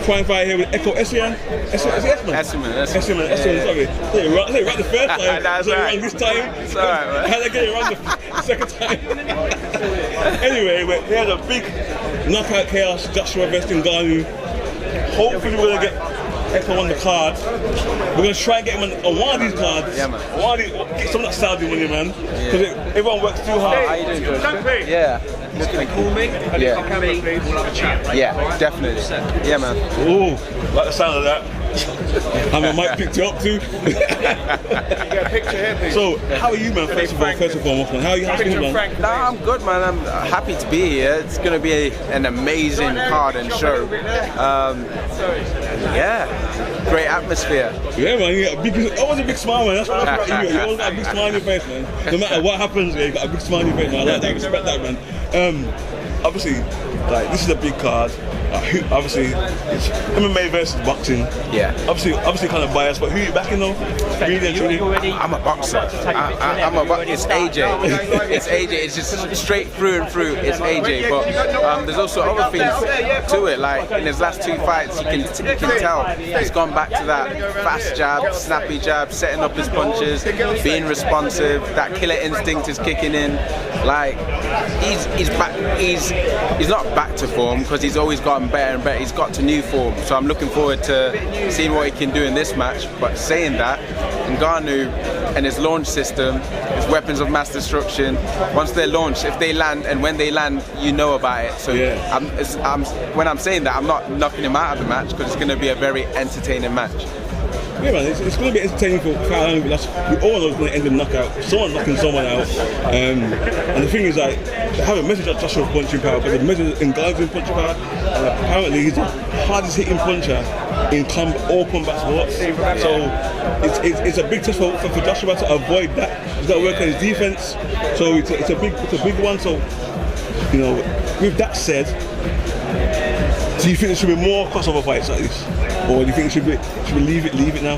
crime fight here with Ekow Essuman. Essuman, sorry. I said it right the first time. That's right. Wrong this time. It's alright, man. How did I get it wrong the second time? Anyway, we had a big knockout chaos, Joshua versus Ngannou. Hopefully we're gonna get Ekow on the card. We're gonna try and get him on one of these cards. Yeah, man. One of these, get some of that Saudi money, man. Because everyone works too hard. How you doing, George? Yeah. Just gonna call me, Yeah. on camera, we'll have a chat. Yeah, definitely. Yeah, man. Ooh, like the sound of that. And my mic picked you up too. You get a picture here, please. So, how are you, man? First of all, man. How are you? How's things, man? No, I'm good, man. I'm happy to be here. It's going to be an amazing card and show. Yeah, great atmosphere. Yeah, man. You got always a big smile, man. That's what I like about you. You always got a big smile on your face, man. No matter what happens, you got a big smile on your face, man. I like that. I respect that, man. Obviously, like this is a big card. Obviously, it's MMA versus boxing. Yeah. Obviously, kind of biased. But who are you backing though? Really and truly? I'm a boxer. I'm a boxer. It's AJ. It's AJ. It's just straight through and through. It's AJ. But there's also other things to it. Like in his last two fights, you can tell he's gone back to that fast jab, snappy jab, setting up his punches, being responsive. That killer instinct is kicking in. Like he's back. He's not back to form because he's always gotten better and better. He's got to new form, so I'm looking forward to seeing what he can do in this match. But saying that, Ngannou and his launch system, his weapons of mass destruction, once they're launched, if they land and when they land, you know about it. So yeah. When I'm saying that, I'm not knocking him out of the match because it's going to be a very entertaining match. Yeah, man, it's going to be entertaining for quite long. We all know it's going to end in knockout. Someone knocking someone out. And the thing is, like, they haven't measured Joshua's punching power, but they've measured Ngannou's punching power. And apparently, he's the hardest hitting puncher in all combat sports. So it's a big test for Joshua to avoid that. He's got to work on his defense. So it's a big one. So, you know, with that said, do you think there should be more crossover fights like this? Or do you think should we leave it now?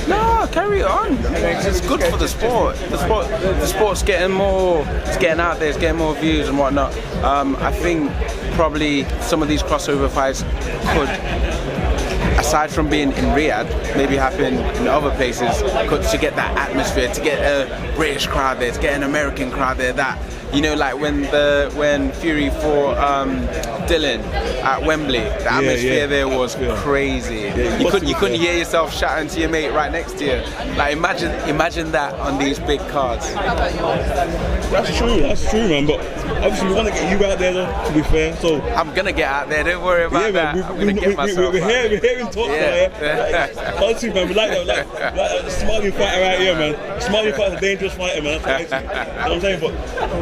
No, carry on. It's good for the sport. The sport's getting more. It's getting out there. It's getting more views and whatnot. I think probably some of these crossover fights could, aside from being in Riyadh, maybe happen in other places to get that atmosphere, to get a British crowd there, to get an American crowd there. That, you know, like when Fury fought Dylan at Wembley, the atmosphere there was crazy. You couldn't hear yourself shouting to your mate right next to you. Like imagine that on these big cards. That's true, man. But obviously we want to get you out there, though, to be fair. So I'm gonna get out there. Don't worry about that. I'm gonna get myself. We're hearing talks there. Honestly, man, we like a smiling fighter right here, man. Smiling fighter's a dangerous fighter, man. That's you know what I'm saying? But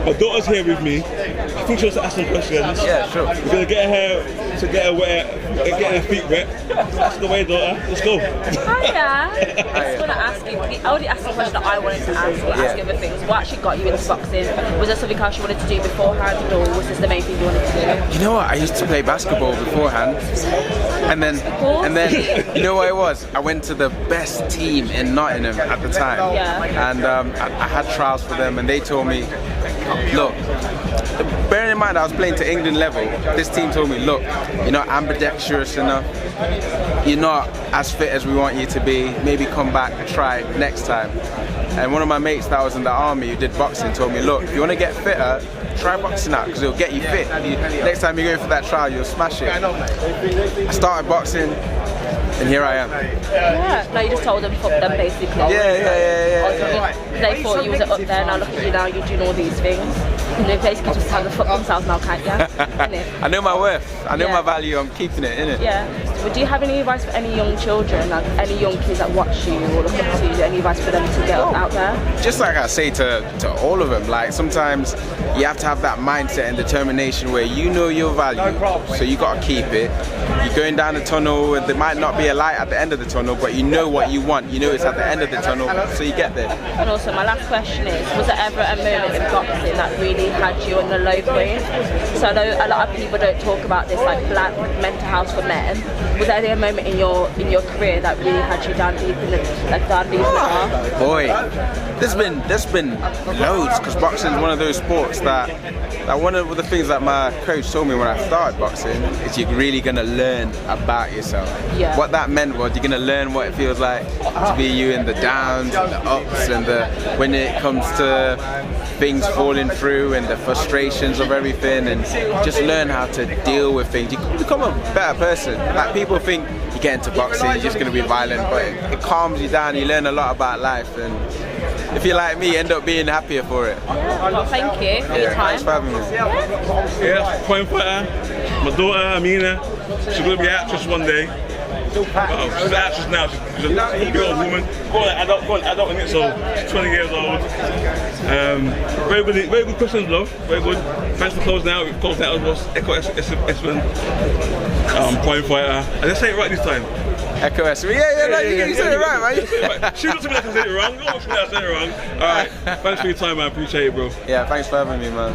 my daughter's here with me. I think she wants to ask some questions. Yeah, sure. We're gonna get her feet wet. That's the way, daughter. Let's go. Hiya. I just want to ask you. I already asked the question that I wanted to ask. We'll ask other things. What actually got you into boxing? Was there something else you wanted to do beforehand, or was this the main thing you wanted to do? You know what? I used to play basketball beforehand, and then you know what it was? I went to the best team in Nottingham at the time, and I had trials for them, and they told me, look, bearing in mind I was playing to England level, this team told me, look, you're not ambidextrous enough, you're not as fit as we want you to be, maybe come back and try next time. And one of my mates that was in the army who did boxing told me, look, if you want to get fitter, try boxing out because it'll get you fit. Next time you go for that trial, you'll smash it. I started boxing, and here I am. Yeah, no, you just told them, fuck them basically. Yeah. They thought you was up there, now look at you now, you're doing all these things. And they basically just have to fuck themselves now, can't you? I know my worth, I know my value, I'm keeping it, innit? Yeah. But do you have any advice for any young children, like any young kids that watch you or look up to you, any advice for them to get out there? Just like I say to all of them, like sometimes you have to have that mindset and determination where you know your value, so you got to keep it. You're going down the tunnel, there might not be a light at the end of the tunnel, but you know what you want, you know it's at the end of the tunnel, so you get there. And also my last question is, was there ever a moment in boxing that really had you on the low point? So I know a lot of people don't talk about this, like black mental health for men. Was there a moment in your career that really had you down deep in the bar? Boy, there's been loads, because boxing is one of those sports that one of the things that my coach told me when I started boxing is you're really gonna learn about yourself. Yeah. What that meant was you're gonna learn what it feels like to be you in the downs and the ups and when it comes to things falling through and the frustrations of everything, and just learn how to deal with things. You become a better person. Like, people think you get into boxing, you're just gonna be violent, but it calms you down. You learn a lot about life, and if you're like me, you end up being happier for it. Yeah, well, thank you for your time. Thanks for having me. Yeah, point fighter. My daughter, Amina, she's going to be an actress one day. She's an actress now. She's a girl, woman. Going adult in it, so she's 20 years old. Very good questions, love. Very good. Thanks for closing out. We've closed out as well. Ekow Essuman, point fighter. I didn't say it right this time. Ekow Essuman. Yeah, you said it right, man. She looks at me like I said it wrong. You don't watch me like I said it wrong. Alright, thanks for your time, man. Appreciate it, bro. Yeah, thanks for having me, man.